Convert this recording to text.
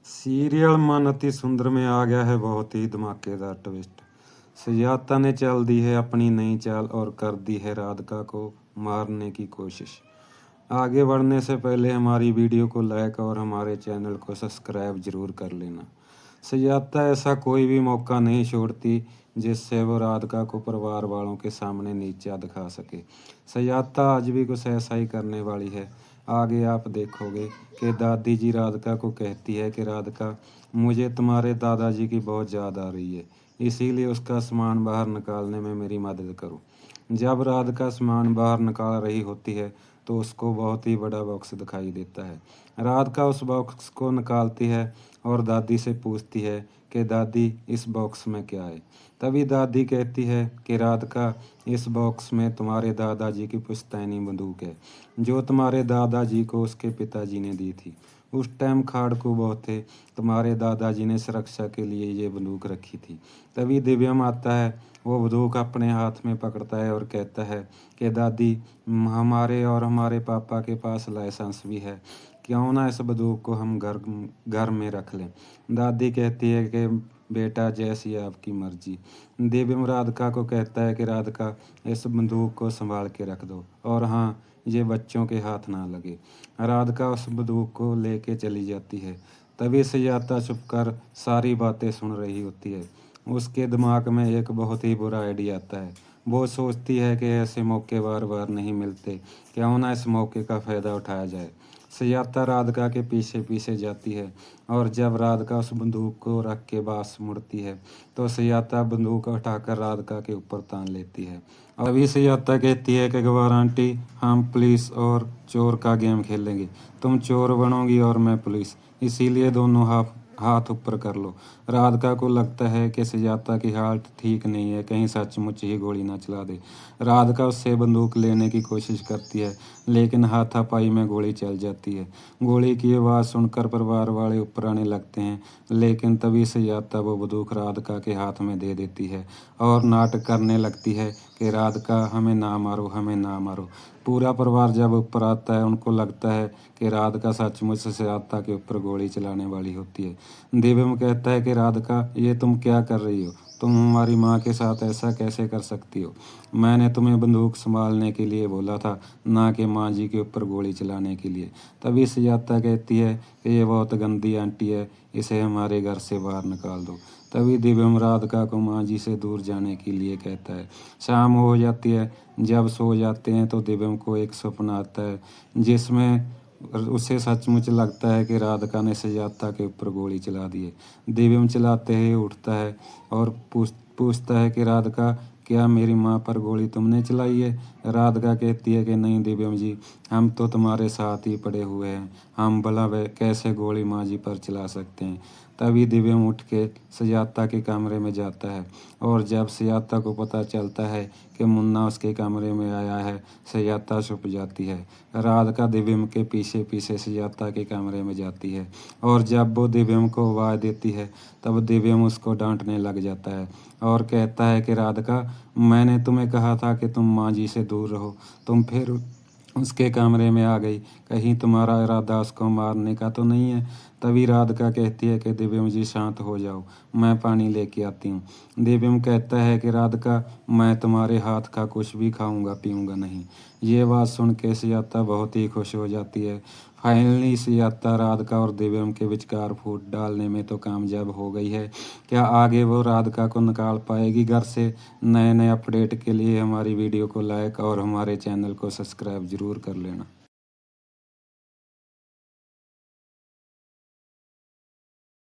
Serial मन अति सुंदर में आ गया है बहुत ही धमाकेदार ट्विस्ट। सुजाता ने चल दी है अपनी नई चाल और कर दी है राधिका को मारने की कोशिश। आगे बढ़ने से पहले हमारी वीडियो को लाइक और हमारे चैनल को सब्सक्राइब जरूर कर लेना। सुजाता ऐसा कोई भी मौका नहीं छोड़ती जिससे वो राधिका को परिवार वालों के सामने नीचा दिखा सके। सुजाता आज भी कुछ ऐसा ही करने वाली है। आगे आप देखोगे कि दादी जी राधिका को कहती है कि राधिका, मुझे तुम्हारे दादाजी की बहुत याद आ रही है, इसीलिए उसका सामान बाहर निकालने में मेरी मदद करो। जब राधिका सामान बाहर निकाल रही होती है तो उसको बहुत ही बड़ा बॉक्स दिखाई देता है। राधिका उस बॉक्स को निकालती है और दादी से पूछती है कि दादी, इस बॉक्स में क्या है। तभी दादी कहती है कि राधिका, इस बॉक्स में तुम्हारे दादाजी की पुश्तैनी बंदूक है, जो तुम्हारे दादाजी को उसके पिताजी ने दी थी। उस टाइम खाड़कू बहुत थे, तुम्हारे दादाजी ने सुरक्षा के लिए ये बंदूक रखी थी। तभी दिव्यम आता है, वो बंदूक अपने हाथ में पकड़ता है और कहता है कि दादी, हमारे और हमारे पापा के पास लाइसेंस भी है, क्यों ना इस बंदूक को हम घर में रख लें। दादी कहती है कि बेटा, जैसी आपकी मर्जी। दिव्यम राधिका को कहता है कि राधिका, इस बंदूक को संभाल के रख दो और हाँ, ये बच्चों के हाथ ना लगे। राधिका उस बंदूक को लेके चली जाती है। तभी सुजाता छुपकर सारी बातें सुन रही होती है। उसके दिमाग में एक बहुत ही बुरा आइडिया आता है। वो सोचती है कि ऐसे मौके बार बार नहीं मिलते, क्यों ना इस मौके का फ़ायदा उठाया जाए। सुजाता राधिका के पीछे पीछे जाती है और जब राधिका उस बंदूक को रख के पास मुड़ती है तो सुजाता बंदूक उठाकर राधिका के ऊपर तान लेती है। अभी सुजाता कहती है कि गवार आंटी, हम पुलिस और चोर का गेम खेलेंगे। तुम चोर बनोगी और मैं पुलिस, इसीलिए दोनों हाथ ऊपर कर लो। राधिका को लगता है कि सुजाता की हालत ठीक नहीं है, कहीं सचमुच ही गोली ना चला दे। राधिका उससे बंदूक लेने की कोशिश करती है, लेकिन हाथापाई में गोली चल जाती है। गोली की आवाज़ सुनकर परिवार वाले ऊपर आने लगते हैं, लेकिन तभी सुजाता वो बंदूक राधिका के हाथ में दे देती है और नाटक करने लगती है कि राधिका, हमें ना मारो, हमें ना मारो। पूरा परिवार जब ऊपर आता है, उनको लगता है कि राधिका सचमुच से सुजाता के ऊपर गोली चलाने वाली होती है। दिव्यम कहता है कि राधिका, ये तुम क्या कर रही हो? तुम हमारी माँ के साथ ऐसा कैसे कर सकती हो? मैंने तुम्हें बंदूक संभालने के लिए बोला था, ना कि माँ जी के ऊपर गोली चलाने के लिए। तभी सुजाता कहती है कि ये बहुत गंदी आंटी है, इसे हमारे घर से बाहर निकाल दो। तभी दिव्यम राधिका को माँ जी से दूर जाने के लिए कहता है। शाम हो जाती है। जब सो जाते हैं तो दिव्यम को एक सपना आता है जिसमें उसे सचमुच लगता है कि राधिका ने सुजाता के ऊपर गोली चला दी है। दिव्यम चलाते ही उठता है और पूछता है कि राधिका, क्या मेरी माँ पर गोली तुमने चलाई है? राधिका कहती है कि नहीं दिव्यम जी, हम तो तुम्हारे साथ ही पड़े हुए हैं, हम भला वे कैसे गोली माँ जी पर चला सकते हैं। तभी दिव्यम उठ के सुजाता के कमरे में जाता है और जब सुजाता को पता चलता है कि मुन्ना उसके कमरे में आया है, सुजाता छुप जाती है। राधिका दिव्यम के पीछे पीछे सुजाता के कमरे में जाती है और जब वो दिव्यम को आवाज़ देती है तब दिव्यम उसको डांटने लग जाता है और कहता है कि राधिका, मैंने तुम्हें कहा था कि तुम माँ जी से दूर रहो, तुम फिर उसके कमरे में आ गई, कहीं तुम्हारा इरादा उसको मारने का तो नहीं है। तभी राधिका कहती है कि दिव्यम जी शांत हो जाओ, मैं पानी लेके आती हूँ। दिव्यम कहता है कि राधिका, मैं तुम्हारे हाथ का कुछ भी खाऊंगा पीऊंगा नहीं। ये बात सुन के सुजाता बहुत ही खुश हो जाती है। फाइनली सुजाता राधिका और दिव्यम के विचकार फूट डालने में तो कामयाब हो गई है। क्या आगे वो राधिका को निकाल पाएगी घर से? नए नए अपडेट के लिए हमारी वीडियो को लाइक और हमारे चैनल को सब्सक्राइब जरूर कर लेना।